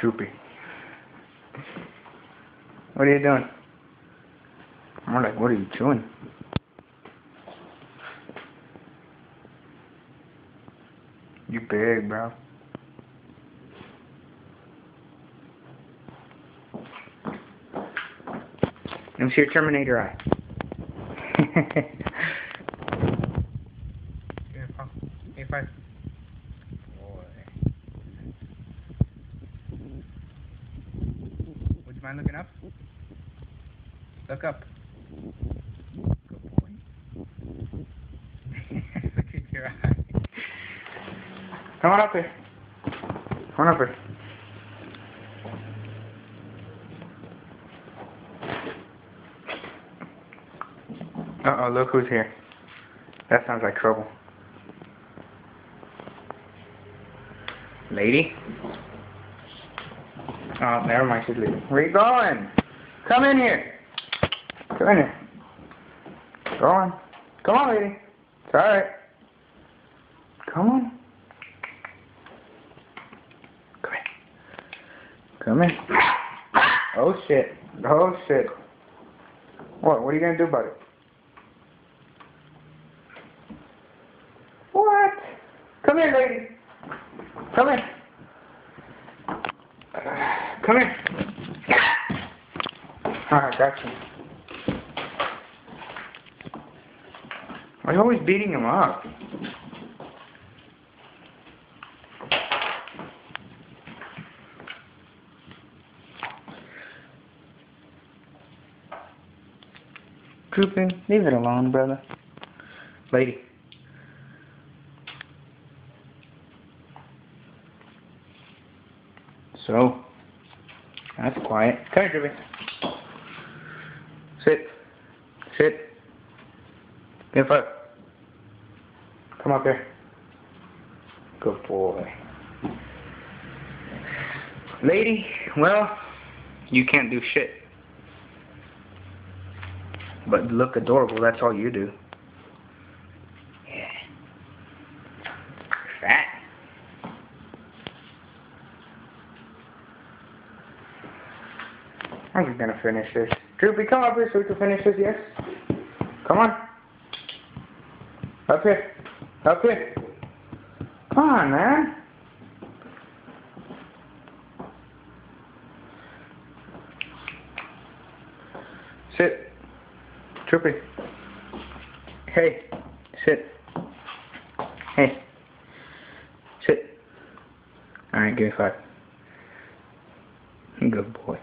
Droopy. What are you doing? I'm like, what are you doing? You big, bro. Let me see your Terminator eye. Hey, five. Boy. Would you mind looking up? Look up. Good boy. Look at your eye. Come on up here. Come on up here. Uh-oh, look who's here. That sounds like trouble. Lady? Oh, never mind, she's leaving. Where you going? Come in here. Come in here. Go on. Come on, lady. It's alright. Come on. Come in. Come in. Oh, shit. Oh, shit. What? What are you going to do about it? What? Come here, lady. Come here. Come here. Alright, gotcha. Why are you always beating him up? Drooping, leave it alone, brother. Lady. So, that's quiet. Come here, Droopy. Sit. Sit. Give up. Come up here. Good boy. Lady, well, you can't do shit. But look adorable, that's all you do. Yeah. Fat. I'm just gonna finish this. Droopy, come up here so we can finish this, yes? Come on. Up here. Up here. Come on, man. Sit. Droopy. Hey. Sit. Hey. Sit. Alright, give me 5. Good boy.